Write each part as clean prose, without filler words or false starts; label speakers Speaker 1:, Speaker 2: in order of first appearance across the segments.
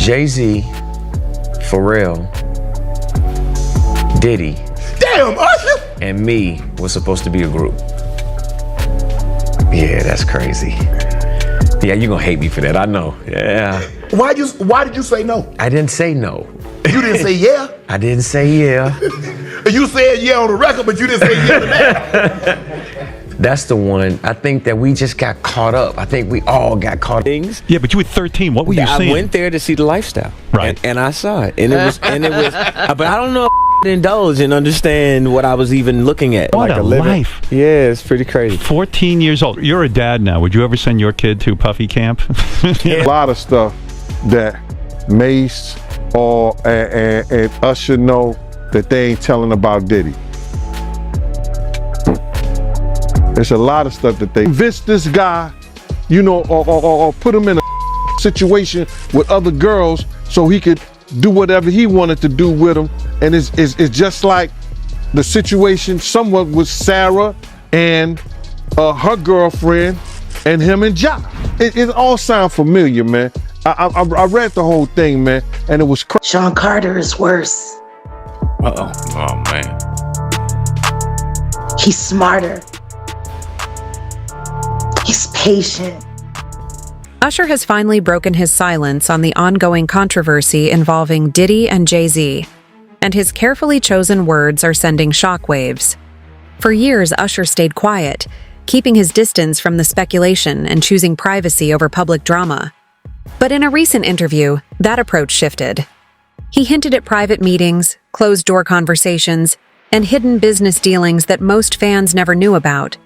Speaker 1: Jay-Z, Pharrell, Diddy,
Speaker 2: damn, Usher,
Speaker 1: and me was supposed to be a group. Yeah, that's crazy. Yeah, you're gonna hate me for that, I know. Yeah.
Speaker 2: Why did you say no?
Speaker 1: I didn't say no.
Speaker 2: You didn't say yeah?
Speaker 1: I didn't say yeah.
Speaker 2: You said yeah on the record, but you didn't say yeah to that.
Speaker 1: That's the one. I think that we just got caught up. I think we all got caught up.
Speaker 3: Things.
Speaker 4: Yeah, but you were 13. What were you saying?
Speaker 3: I went there to see the lifestyle,
Speaker 4: right?
Speaker 3: And I saw it, and it was, but I don't know if indulge and understand what I was even looking at.
Speaker 4: What
Speaker 3: like
Speaker 4: a life!
Speaker 3: Yeah, it's pretty crazy.
Speaker 4: 14 years old. You're a dad now. Would you ever send your kid to Puffy camp?
Speaker 5: A lot of stuff that Mace and Usher know that they ain't telling about Diddy. There's a lot of stuff that they convince this guy, you know, or put him in a situation with other girls so he could do whatever he wanted to do with them. And it's just like the situation somewhat with Sarah and her girlfriend and him and Ja. It all sounds familiar, man. I read the whole thing, man, and it was crazy.
Speaker 6: Sean Carter is worse.
Speaker 3: Uh-oh. Oh, man.
Speaker 6: He's smarter. He's patient.
Speaker 7: Usher has finally broken his silence on the ongoing controversy involving Diddy and Jay-Z, and his carefully chosen words are sending shockwaves. For years, Usher stayed quiet, keeping his distance from the speculation and choosing privacy over public drama. But in a recent interview, that approach shifted. He hinted at private meetings, closed-door conversations, and hidden business dealings that most fans never knew about.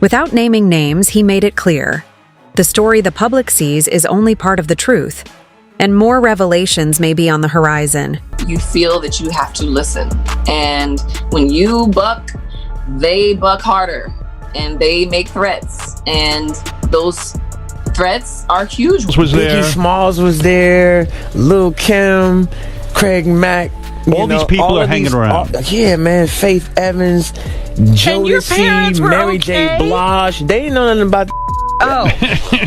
Speaker 7: Without naming names, he made it clear. The story the public sees is only part of the truth, and more revelations may be on the horizon.
Speaker 8: You feel that you have to listen. And when you buck, they buck harder, and they make threats. And those threats are huge.
Speaker 3: Biggie Smalls was there, Lil' Kim, Craig Mack.
Speaker 4: All these people are hanging around.
Speaker 3: Yeah, man. Faith Evans, Jodeci, Mary J. Blige. They didn't know nothing about.
Speaker 8: Oh,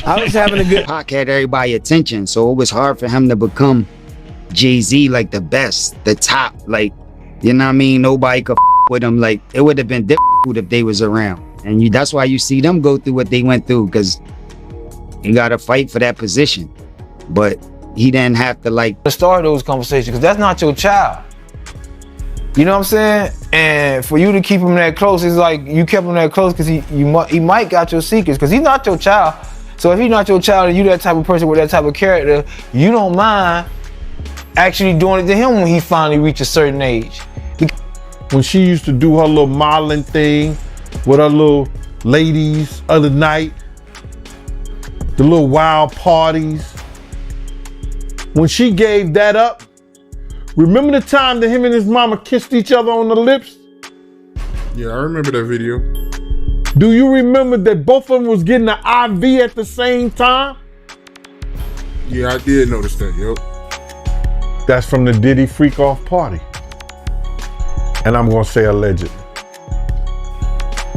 Speaker 3: I was having a good.
Speaker 9: Pac had everybody's attention, so it was hard for him to become Jay-Z, like the best, the top, like, you know what I mean? Nobody could with him. Like, it would have been difficult if they was around. And that's why you see them go through what they went through, because you got to fight for that position. But he didn't have to, like,
Speaker 10: start those conversations, because that's not your child. You know what I'm saying? And for you to keep him that close, it's like you kept him that close because he might got your secrets, because he's not your child. So if he's not your child and you that type of person with that type of character, you don't mind actually doing it to him when he finally reach a certain age.
Speaker 5: When she used to do her little modeling thing with her little ladies other night, the little wild parties, when she gave that up, remember the time that him and his mama kissed each other on the lips?
Speaker 11: Yeah, I remember that video.
Speaker 5: Do you remember that both of them was getting an IV at the same time?
Speaker 11: Yeah, I did notice that, yep.
Speaker 5: That's from the Diddy Freak Off party. And I'm gonna say allegedly.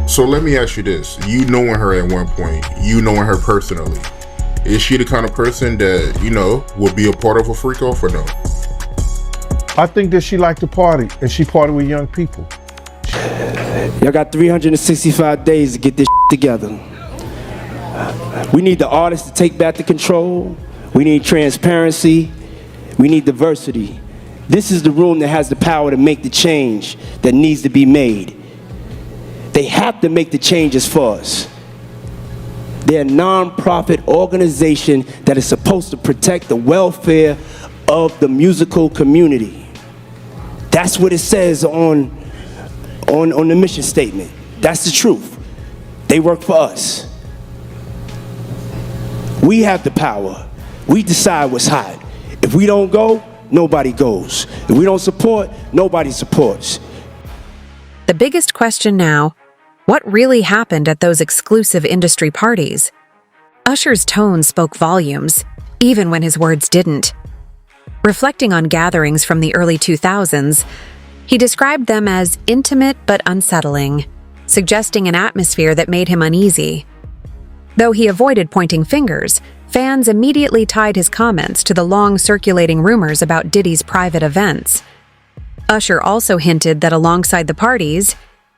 Speaker 11: So let me ask you this. You knowing her at one point, you knowing her personally, is she the kind of person that, you know, will be a part of a freak off or no?
Speaker 5: I think that she liked to party, and she party with young people.
Speaker 12: Y'all got 365 days to get this together. We need the artists to take back the control. We need transparency. We need diversity. This is the room that has the power to make the change that needs to be made. They have to make the changes for us. They're a non-profit organization that is supposed to protect the welfare of the musical community. That's what it says on the mission statement. That's the truth. They work for us. We have the power. We decide what's hot. If we don't go, nobody goes. If we don't support, nobody supports.
Speaker 7: The biggest question now, what really happened at those exclusive industry parties? Usher's tone spoke volumes, even when his words didn't. Reflecting on gatherings from the early 2000s, he described them as intimate but unsettling, suggesting an atmosphere that made him uneasy. Though he avoided pointing fingers, fans immediately tied his comments to the long-circulating rumors about Diddy's private events. Usher also hinted that alongside the parties,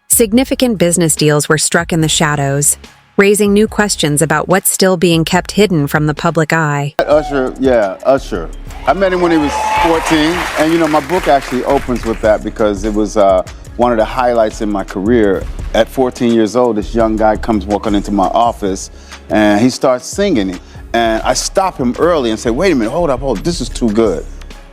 Speaker 7: significant business deals were struck in the shadows, raising new questions about what's still being kept hidden from the public eye.
Speaker 13: Usher. I met him when he was 14, and you know, my book actually opens with that because it was one of the highlights in my career. At 14 years old, this young guy comes walking into my office, and he starts singing. And I stop him early and say, wait a minute, hold up, this is too good.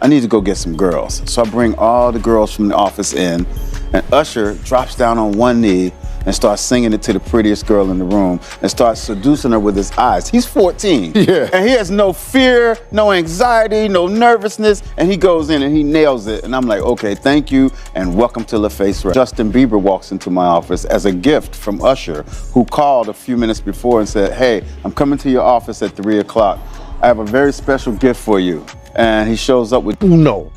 Speaker 13: I need to go get some girls. So I bring all the girls from the office in, and Usher drops down on one knee and starts singing it to the prettiest girl in the room and starts seducing her with his eyes. He's 14.
Speaker 5: Yeah.
Speaker 13: And he has no fear, no anxiety, no nervousness, and he goes in and he nails it. And I'm like, okay, thank you, and welcome to LaFace. Justin Bieber walks into my office as a gift from Usher, who called a few minutes before and said, hey, I'm coming to your office at 3 o'clock. I have a very special gift for you. And he shows up with
Speaker 5: Uno.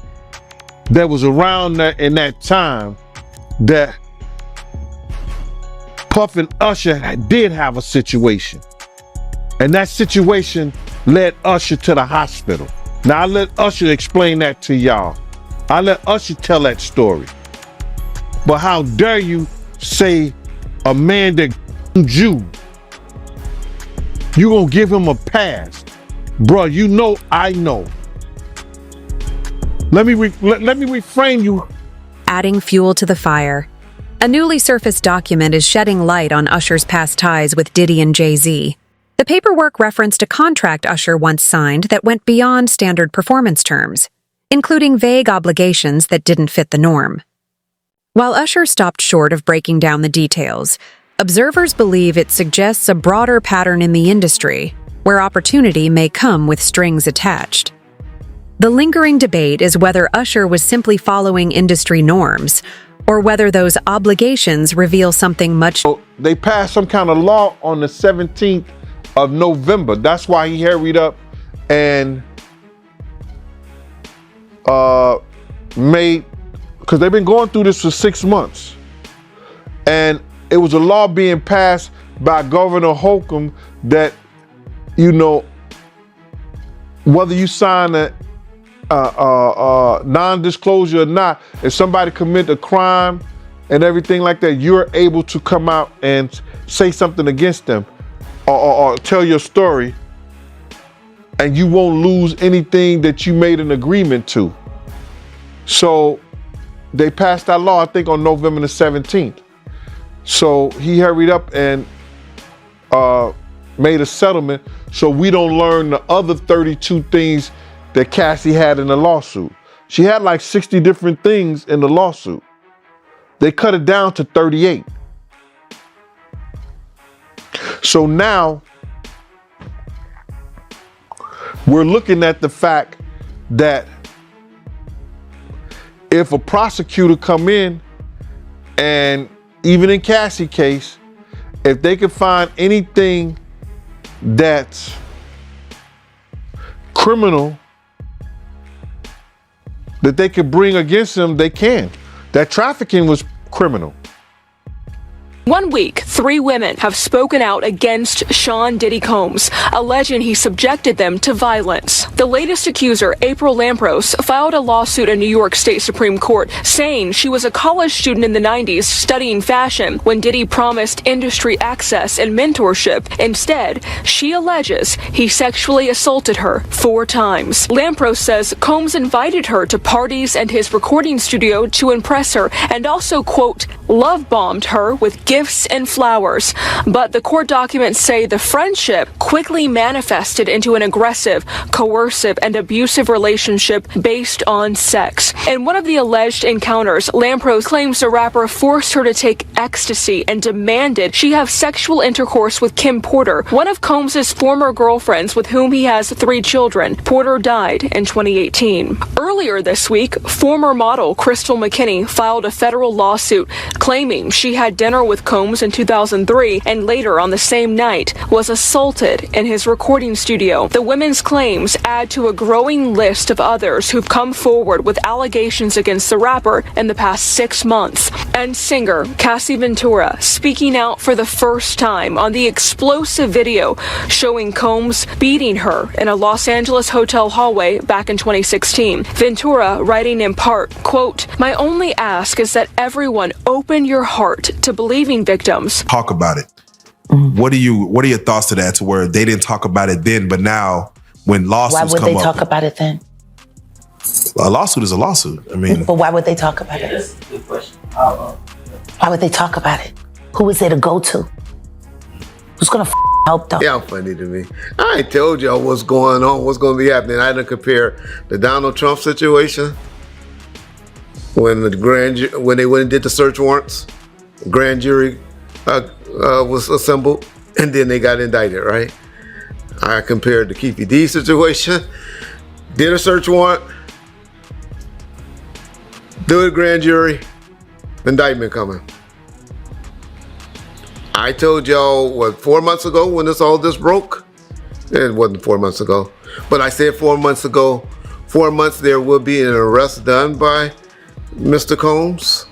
Speaker 5: That was around that in that time that Puff and Usher did have a situation. And that situation led Usher to the hospital. Now I let Usher explain that to y'all. I let Usher tell that story. But how dare you say a man that you gonna give him a pass? Bruh, you know I know. Let me reframe you.
Speaker 7: Adding fuel to the fire. A newly surfaced document is shedding light on Usher's past ties with Diddy and Jay-Z. The paperwork referenced a contract Usher once signed that went beyond standard performance terms, including vague obligations that didn't fit the norm. While Usher stopped short of breaking down the details, observers believe it suggests a broader pattern in the industry, where opportunity may come with strings attached. The lingering debate is whether Usher was simply following industry norms, or whether those obligations reveal something much.
Speaker 5: They passed some kind of law on the 17th of November. That's why he hurried up and made, because they've been going through this for 6 months. And it was a law being passed by Governor Holcomb that, you know, whether you sign a non-disclosure or not, if somebody commit a crime and everything like that, you're able to come out and say something against them or tell your story, and you won't lose anything that you made an agreement to. So they passed that law, I think, on November the 17th. So he hurried up and made a settlement so we don't learn the other 32 things that Cassie had in the lawsuit. She had like 60 different things in the lawsuit. They cut it down to 38. So now we're looking at the fact that if a prosecutor come in, and even in Cassie's case, if they could find anything that's criminal that they could bring against him, they can. That trafficking was criminal.
Speaker 14: 1 week, 3 women have spoken out against Sean Diddy Combs, alleging he subjected them to violence. The latest accuser, April Lampros, filed a lawsuit in New York State Supreme Court saying she was a college student in the 90s studying fashion when Diddy promised industry access and mentorship. Instead, she alleges he sexually assaulted her 4 times. Lampros says Combs invited her to parties and his recording studio to impress her and also, quote, love-bombed her with gifts and flowers. But the court documents say the friendship quickly manifested into an aggressive, coercive, and abusive relationship based on sex. In one of the alleged encounters, Lampros claims the rapper forced her to take ecstasy and demanded she have sexual intercourse with Kim Porter, one of Combs' former girlfriends with whom he has 3 children. Porter died in 2018. Earlier this week, former model Crystal McKinney filed a federal lawsuit claiming she had dinner with Combs in 2003 and later on the same night was assaulted in his recording studio. The women's claims add to a growing list of others who've come forward with allegations against the rapper in the past 6 months. And singer Cassie Ventura speaking out for the first time on the explosive video showing Combs beating her in a Los Angeles hotel hallway back in 2016. Ventura writing in part, quote, "My only ask is that everyone open your heart to believing victims."
Speaker 15: Talk about it. What are your thoughts to that, to where they didn't talk about it then, but now when lawsuits come up?
Speaker 6: Why would they talk about it then?
Speaker 15: A lawsuit is a lawsuit. I mean,
Speaker 6: But why would they talk about it? Why would they talk about it? Who is there to go to? Who's gonna help them?
Speaker 16: Y'all funny to me. I ain't told y'all what's going on, what's gonna be happening. I didn't compare the Donald Trump situation when when they went and did the search warrants, grand jury was assembled, and then they got indicted, right? I compared the Keefe D situation, did a search warrant, do a grand jury, indictment coming. I told y'all, what, 4 months ago when all this broke? It wasn't 4 months ago, but I said 4 months ago, 4 months there will be an arrest done by Mr. Combs.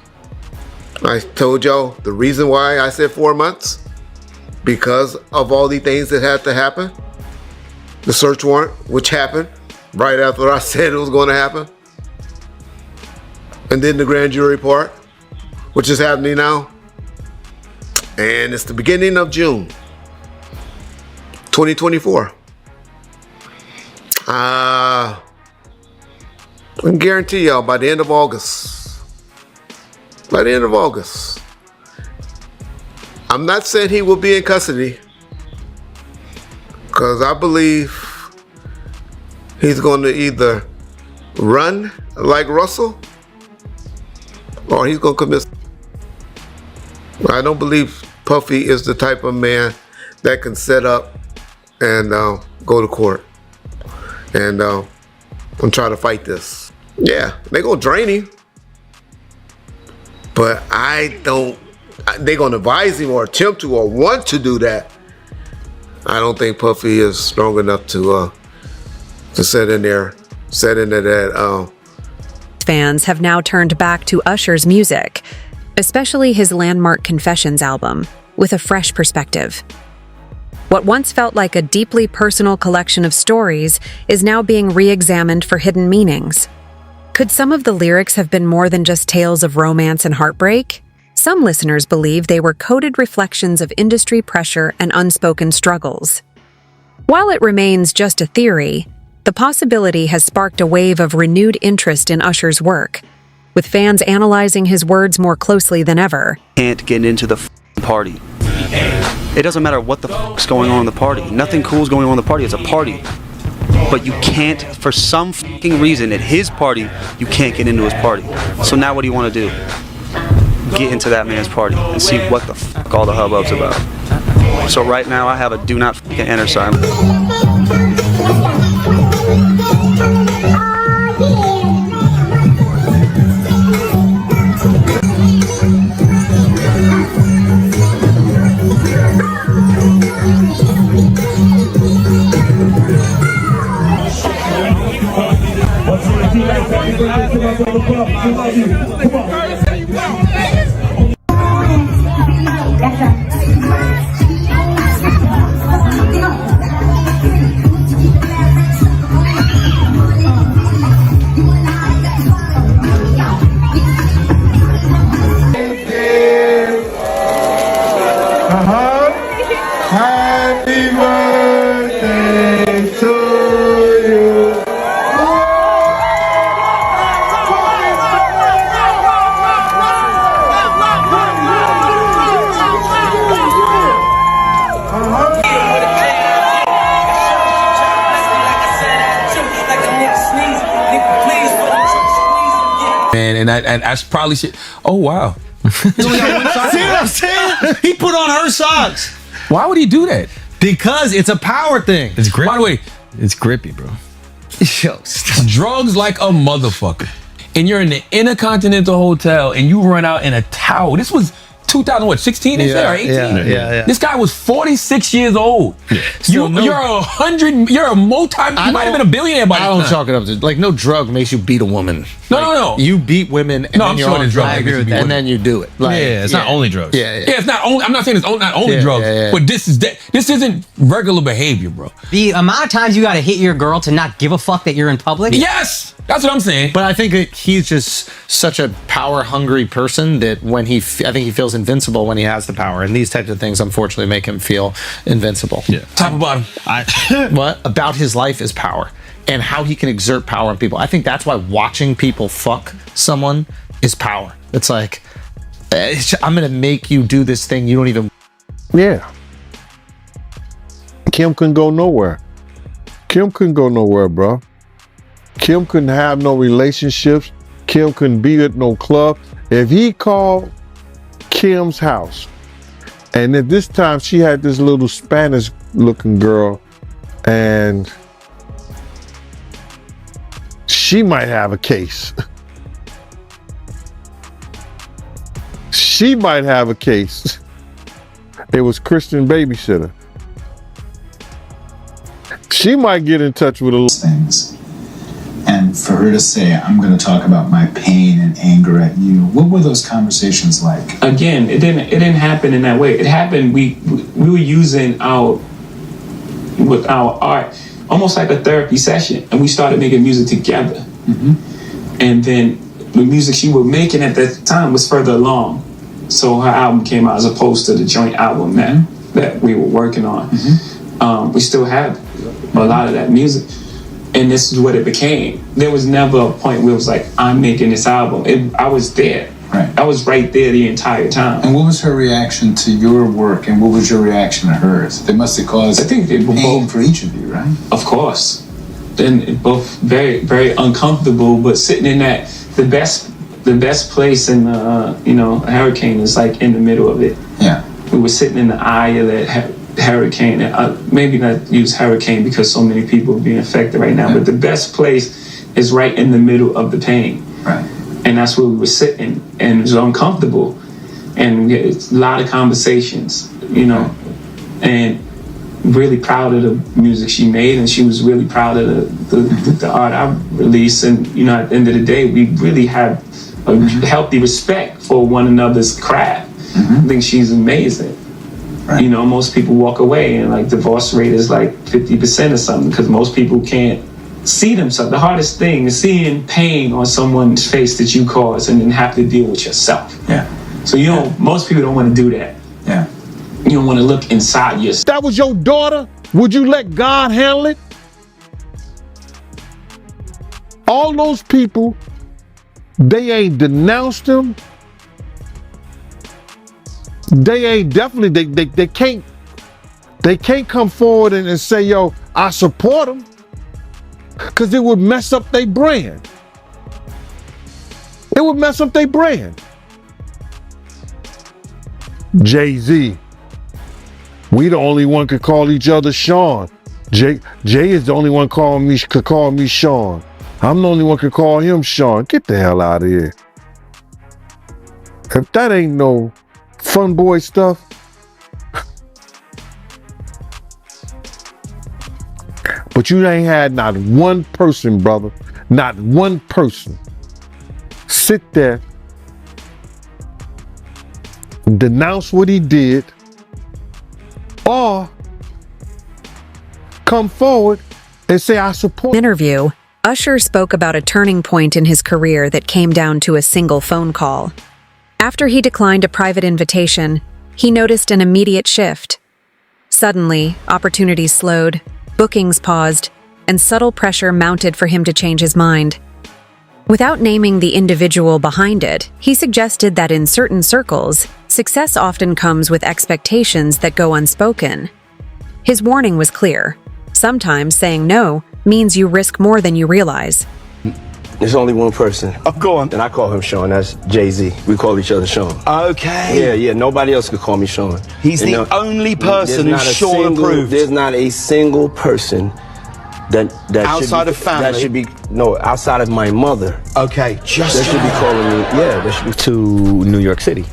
Speaker 16: I told y'all the reason why I said 4 months, because of all the things that had to happen. The search warrant, which happened right after I said it was going to happen. And then the grand jury part, which is happening now. And it's the beginning of June 2024. I can guarantee y'all by the end of August, I'm not saying he will be in custody, because I believe he's going to either run like Russell or he's going to commit. I don't believe Puffy is the type of man that can set up and go to court and try to fight this. Yeah, they're going to drain him, but they're going to advise him or attempt to or want to do that. I don't think Puffy is strong enough to sit in there that.
Speaker 7: Fans have now turned back to Usher's music, especially his landmark Confessions album, with a fresh perspective. What once felt like a deeply personal collection of stories is now being re-examined for hidden meanings. Could some of the lyrics have been more than just tales of romance and heartbreak? Some listeners believe they were coded reflections of industry pressure and unspoken struggles. While it remains just a theory, the possibility has sparked a wave of renewed interest in Usher's work, with fans analyzing his words more closely than ever.
Speaker 17: Can't get into the party. It doesn't matter what the is going on in the party. Nothing cool is going on in the party. It's a party. But you can't, for some reason, at his party, you can't get into his party. So now what do you want to do? Get into that man's party and see what the all the hubbub's about. So right now I have a do not enter sign.
Speaker 2: Happy birthday to you.
Speaker 1: Man, and that's probably shit. Oh wow.
Speaker 18: See what I'm saying? He put on her socks.
Speaker 1: Why would he do that?
Speaker 18: Because it's a power thing.
Speaker 1: It's grippy. By the way, it's grippy, bro. Yo, drugs like a motherfucker. And you're in the Intercontinental Hotel and you run out in a towel. This was
Speaker 19: 2016 they said, or 18?
Speaker 20: Yeah.
Speaker 19: This guy was 46 years old. You're a multi, you might have been a billionaire by
Speaker 20: I
Speaker 19: the
Speaker 20: don't
Speaker 19: time.
Speaker 20: chalk it up to, like, no drug makes you beat a woman.
Speaker 19: No.
Speaker 20: You beat women and
Speaker 19: No,
Speaker 20: then
Speaker 19: I'm
Speaker 20: you're
Speaker 19: sure
Speaker 20: on
Speaker 19: the drug
Speaker 20: drugs,
Speaker 19: makes you beat
Speaker 20: and
Speaker 19: women.
Speaker 20: then you do it. Like,
Speaker 18: it's not only drugs.
Speaker 20: Yeah.
Speaker 19: Yeah, it's not only. I'm not saying it's not only
Speaker 20: Yeah,
Speaker 19: drugs,
Speaker 20: yeah.
Speaker 19: but this isn't regular behavior, bro.
Speaker 21: The amount of times you got to hit your girl to not give a fuck that you're in public.
Speaker 19: Yes, that's what I'm saying.
Speaker 20: But I think that he's just such a power-hungry person that when I think he feels invincible when he has the power, and these types of things, unfortunately, make him feel invincible.
Speaker 18: Yeah.
Speaker 19: Top or bottom?
Speaker 20: What about his life is power and how he can exert power on people. I think that's why watching people fuck someone is power. It's like, I'm gonna make you do this thing you don't even.
Speaker 5: Yeah. Kim couldn't go nowhere. Kim couldn't go nowhere, bro. Kim couldn't have no relationships. Kim couldn't be at no club. If he called Kim's house, and at this time she had this little Spanish-looking girl, and she might have a case. She might have a case. It was Christian babysitter. She might get in touch with a little
Speaker 22: things. And for her to say, I'm going to talk about my pain and anger at you, what were those conversations like?
Speaker 23: Again, it didn't happen in that way. It happened, we were using our art almost like a therapy session, and we started making music together. And then the music she was making at that time was further along. So her album came out as opposed to the joint album that we were working on. We still have a lot of that music. And this is what it became. There was never a point where it was like, I'm making this album. I was there.
Speaker 22: Right.
Speaker 23: I was right there the entire time.
Speaker 22: And what was her reaction to your work, and what was your reaction to hers? They must have caused pain for each of you, right?
Speaker 23: Of course. And both very, very uncomfortable, but sitting in that, the best place in a hurricane is like in the middle of it.
Speaker 22: Yeah.
Speaker 23: We were sitting in the eye of that hurricane. Maybe not use hurricane because so many people are being affected right now, but the best place is right in the middle of the pain.
Speaker 22: Right.
Speaker 23: And that's where we were sitting, and it was uncomfortable. And we had a lot of conversations, and really proud of the music she made, and she was really proud of the art I released. And at the end of the day, we really have a healthy respect for one another's craft. I think she's amazing. Right. Most people walk away and like divorce rate is like 50% or something because most people can't see themselves. The hardest thing is seeing pain on someone's face that you caused and then have to deal with yourself.
Speaker 22: Yeah.
Speaker 23: So most people don't want to do that.
Speaker 22: Yeah.
Speaker 23: You don't want to look inside yourself.
Speaker 5: That was your daughter? Would you let God handle it? All those people, they ain't denounced him. They ain't definitely, they can't come forward and say, yo, I support him. Because it would mess up their brand. It would mess up their brand. Jay-Z. We the only one could call each other Sean. Jay is the only one could call me Sean. I'm the only one could call him Sean. Get the hell out of here. If that ain't no fun boy stuff. But you ain't had not one person, brother, not one person sit there, denounce what he did, or come forward and say, I support.
Speaker 7: Interview, Usher spoke about a turning point in his career that came down to a single phone call. After he declined a private invitation, he noticed an immediate shift. Suddenly, opportunities slowed, bookings paused, and subtle pressure mounted for him to change his mind. Without naming the individual behind it, he suggested that in certain circles, success often comes with expectations that go unspoken. His warning was clear. Sometimes saying no means you risk more than you realize.
Speaker 1: There's only one person.
Speaker 24: Oh, go on.
Speaker 1: And I call him Sean. That's Jay-Z. We call each other Sean.
Speaker 24: Okay.
Speaker 1: Yeah. Nobody else could call me Sean.
Speaker 24: He's the only person who's Sean approved.
Speaker 1: There's not a single person that
Speaker 24: outside of family.
Speaker 1: That should be outside of my mother.
Speaker 24: Okay, just
Speaker 1: that should be calling me. Yeah, that should be to New York City.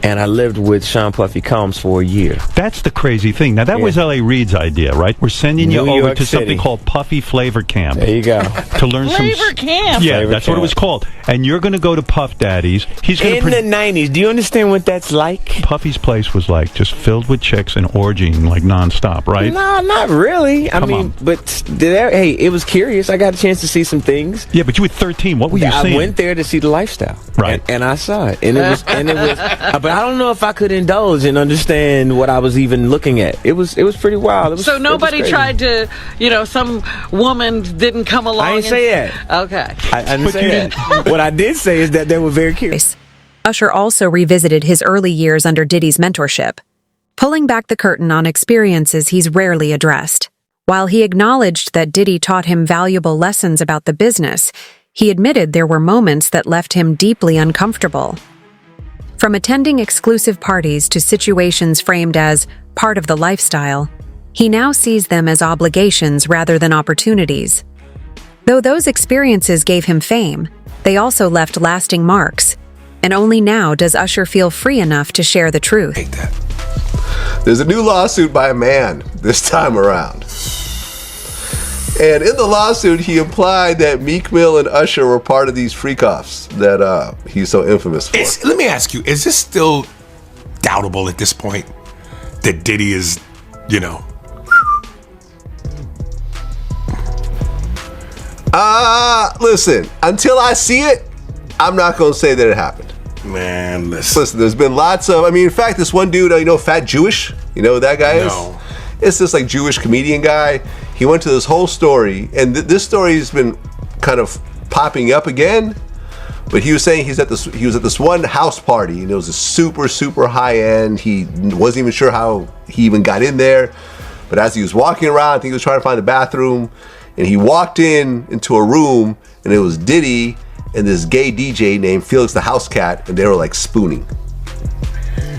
Speaker 1: and I lived with Sean Puffy Combs for a year.
Speaker 3: That's the crazy thing. Now, that was L.A. Reid's idea, right? We're sending you
Speaker 1: New
Speaker 3: over
Speaker 1: York
Speaker 3: to
Speaker 1: City.
Speaker 3: something called Puffy Flavor Camp.
Speaker 1: There you go.
Speaker 3: To learn
Speaker 4: Flavor Camp.
Speaker 3: Yeah,
Speaker 1: Flavor
Speaker 3: that's what it
Speaker 1: Camp.
Speaker 3: was called. And you're going to go to Puff Daddy's. He's going
Speaker 1: In the 90s. Do you understand what that's like?
Speaker 3: Puffy's place was like just filled with chicks and orgying like nonstop, right?
Speaker 1: No, not really. I
Speaker 3: Come
Speaker 1: mean,
Speaker 3: on.
Speaker 1: but hey, it was curious. I got a chance to see some things.
Speaker 3: Yeah, but you were 13. What were you
Speaker 1: I
Speaker 3: seeing?
Speaker 1: went there to see the lifestyle,
Speaker 3: Right.
Speaker 1: And I saw it, and it was, but I don't know if I could indulge and understand what I was even looking at. It was pretty wild. It was,
Speaker 4: So nobody tried to, some woman didn't come along.
Speaker 1: I didn't say that.
Speaker 4: Okay.
Speaker 1: I didn't say that. What I did say is that they were very curious.
Speaker 7: Usher also revisited his early years under Diddy's mentorship, pulling back the curtain on experiences he's rarely addressed. While he acknowledged that Diddy taught him valuable lessons about the business, he admitted there were moments that left him deeply uncomfortable. From attending exclusive parties to situations framed as part of the lifestyle, he now sees them as obligations rather than opportunities. Though those experiences gave him fame, they also left lasting marks, and only now does Usher feel free enough to share the truth.
Speaker 8: There's a new lawsuit by a man this time around. And in the lawsuit, he implied that Meek Mill and Usher were part of these freak-offs that he's so infamous for.
Speaker 2: Let me ask you, is this still doubtable at this point that Diddy is,
Speaker 8: Listen, until I see it, I'm not going to say that it happened.
Speaker 2: Man, listen.
Speaker 8: There's been lots of, in fact, this one dude, Fat Jewish, you know who that guy is? It's this like Jewish comedian guy. He went to this whole story, and this story has been kind of popping up again. But he was saying he was at this one house party, and it was a super, super high end. He wasn't even sure how he even got in there. But as he was walking around, I think he was trying to find the bathroom, and he walked into a room, and it was Diddy and this gay DJ named Felix the House Cat, and they were like spooning,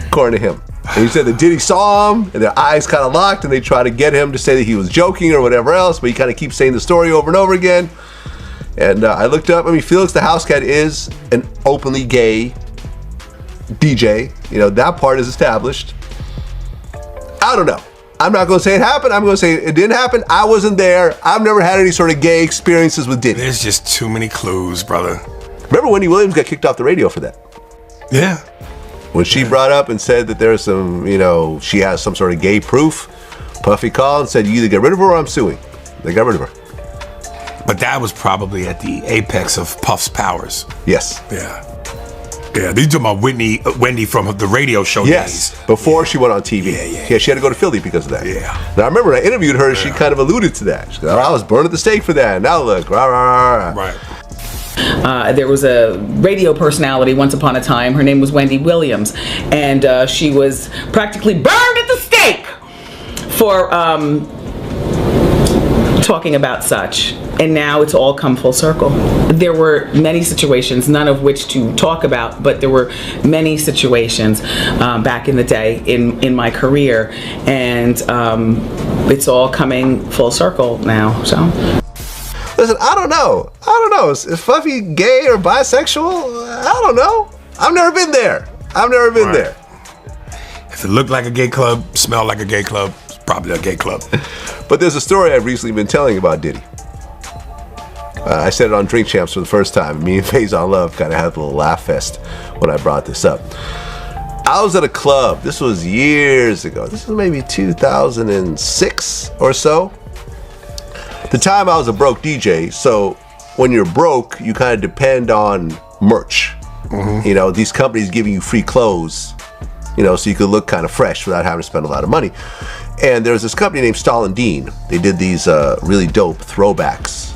Speaker 8: according to him. And he said that Diddy saw him, and their eyes kind of locked, and they tried to get him to say that he was joking or whatever else, but he kind of keeps saying the story over and over again. And I looked up, Felix the House Cat is an openly gay DJ. That part is established. I don't know. I'm not going to say it happened. I'm going to say it didn't happen. I wasn't there. I've never had any sort of gay experiences with Diddy.
Speaker 2: There's just too many clues, brother.
Speaker 8: Remember Wendy Williams got kicked off the radio for that?
Speaker 2: Yeah.
Speaker 8: When she brought up and said that there's some, she has some sort of gay proof, Puffy called and said, you either get rid of her or I'm suing. They got rid of her.
Speaker 2: But that was probably at the apex of Puff's powers.
Speaker 8: Yes.
Speaker 2: Yeah. Yeah, these are my Wendy from the radio show days.
Speaker 8: Before she went on TV. Yeah, she had to go to Philly because of that. Yeah. Now I remember when I interviewed her, she kind of alluded to that. She goes, I was burned at the stake for that. Now look, rah, rah, rah.
Speaker 2: Right.
Speaker 9: There was a radio personality once upon a time. Her name was Wendy Williams, and she was practically burned at the stake for talking about such. And now it's all come full circle. There were many situations, none of which to talk about, but there were many situations back in the day in my career, and it's all coming full circle now. So.
Speaker 8: Listen, I don't know. Is Puffy gay or bisexual? I don't know. I've never been there. There.
Speaker 2: If it looked like a gay club, smelled like a gay club, it's probably a gay club.
Speaker 8: But there's a story I've recently been telling about Diddy. I said it on Drink Champs for the first time. Me and Faison Love kind of had a little laugh fest when I brought this up. I was at a club. This was years ago. This was maybe 2006 or so. At the time, I was a broke DJ. So when you're broke, you kind of depend on merch. Mm-hmm. These companies giving you free clothes, so you could look kind of fresh without having to spend a lot of money. And there was this company named Stalin Dean. They did these really dope throwbacks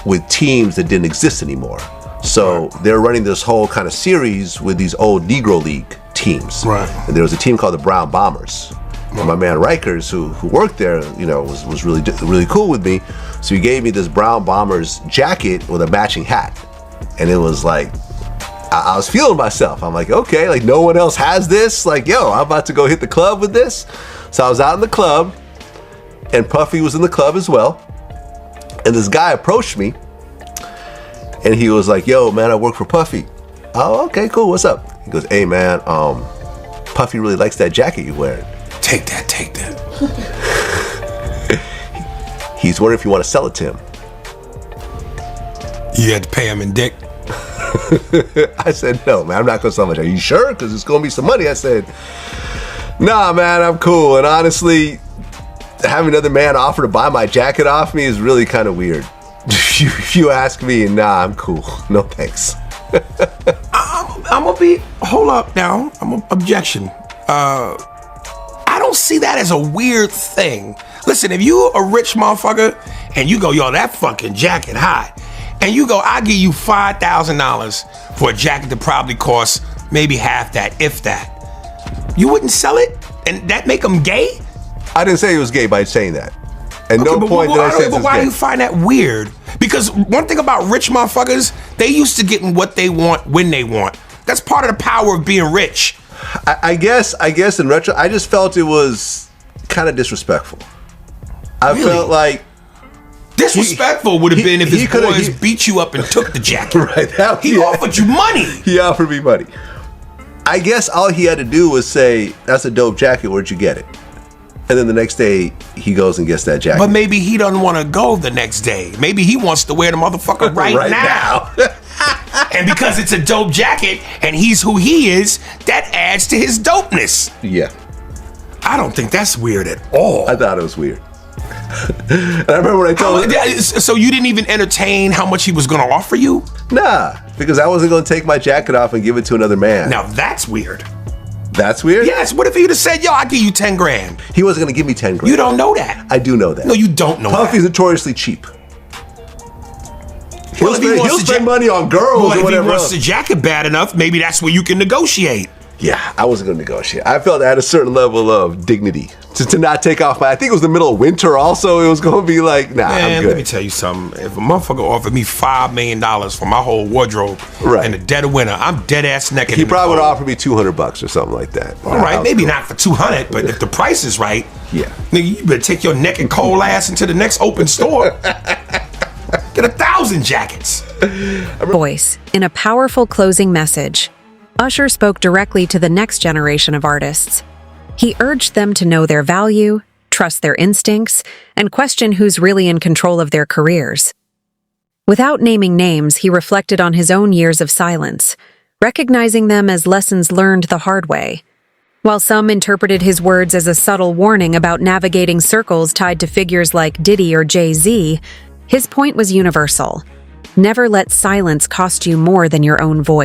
Speaker 8: with teams that didn't exist anymore. So they're running this whole kind of series with these old Negro League teams.
Speaker 2: Right.
Speaker 8: And there was a team called the Brown Bombers. And my man Rikers, who worked there, was really cool with me. So he gave me this Brown Bombers jacket with a matching hat. And it was like, I was feeling myself. I'm like, okay, like no one else has this. Like, yo, I'm about to go hit the club with this. So I was out in the club, and Puffy was in the club as well. And this guy approached me, and he was like, yo, man, I work for Puffy. Oh, okay, cool, what's up? He goes, hey man, Puffy really likes that jacket you're wearing.
Speaker 10: Take that.
Speaker 8: He's wondering if you want to sell it to him.
Speaker 10: You had to pay him in dick.
Speaker 8: I said, no, man, I'm not going to sell my jacket. Are you sure? Because it's going to be some money. I said, nah, man, I'm cool. And honestly, having another man offer to buy my jacket off me is really kind of weird. If you ask me, nah, I'm cool. No thanks.
Speaker 10: I'm gonna be. Hold up now. Objection. I don't see that as a weird thing. Listen, if you a rich motherfucker and you go, yo, that fucking jacket hot, and you go, I give you $5,000 for a jacket that probably costs maybe half that, if that. You wouldn't sell it, and that make them gay?
Speaker 8: I didn't say it was gay by saying that. At no point did I say it was gay.
Speaker 10: But why do you find that weird? Because one thing about rich motherfuckers, they used to getting what they want when they want. That's part of the power of being rich.
Speaker 8: I guess in retro, I just felt it was kind of disrespectful. I felt like
Speaker 10: disrespectful would have been if his boys beat you up and took the jacket.
Speaker 8: Right.
Speaker 10: He offered you money.
Speaker 8: He offered me money. I guess all he had to do was say, that's a dope jacket, where'd you get it? And then the next day, he goes and gets that jacket.
Speaker 10: But maybe he doesn't want to go the next day. Maybe he wants to wear the motherfucker right now. And because it's a dope jacket and he's who he is, that adds to his dopeness.
Speaker 8: Yeah.
Speaker 10: I don't think that's weird at all.
Speaker 8: I thought it was weird. And I remember when I told him.
Speaker 10: So you didn't even entertain how much he was going to offer you?
Speaker 8: Nah, because I wasn't going to take my jacket off and give it to another man.
Speaker 10: Now that's weird.
Speaker 8: That's weird?
Speaker 10: Yes. What if he'd have said, yo, I'll give you 10 grand?
Speaker 8: He wasn't going to give me 10 grand.
Speaker 10: You don't know that.
Speaker 8: I do know that.
Speaker 10: No, you don't know
Speaker 8: Puffy's notoriously cheap.
Speaker 10: Well,
Speaker 8: He'll spend money on girls or whatever.
Speaker 10: If he wants the jacket bad enough, maybe that's where you can negotiate.
Speaker 8: Yeah, I wasn't going to negotiate. I felt I had a certain level of dignity to not take off my. I think it was the middle of winter. Also, it was going to be like, nah,
Speaker 10: man,
Speaker 8: I'm good.
Speaker 10: Let me tell you something. If a motherfucker offered me $5 million for my whole wardrobe in the dead of winter, I'm dead ass naked.
Speaker 8: He probably would offer me $200 or something like that.
Speaker 10: All right, maybe not for $200, but if the price is right,
Speaker 8: yeah,
Speaker 10: nigga, you better take your naked cold ass into the next open store. Get 1,000 jackets.
Speaker 7: Voice. In a powerful closing message, Usher spoke directly to the next generation of artists. He urged them to know their value, trust their instincts, and question who's really in control of their careers. Without naming names, he reflected on his own years of silence, recognizing them as lessons learned the hard way. While some interpreted his words as a subtle warning about navigating circles tied to figures like Diddy or Jay-Z, his point was universal. Never let silence cost you more than your own voice.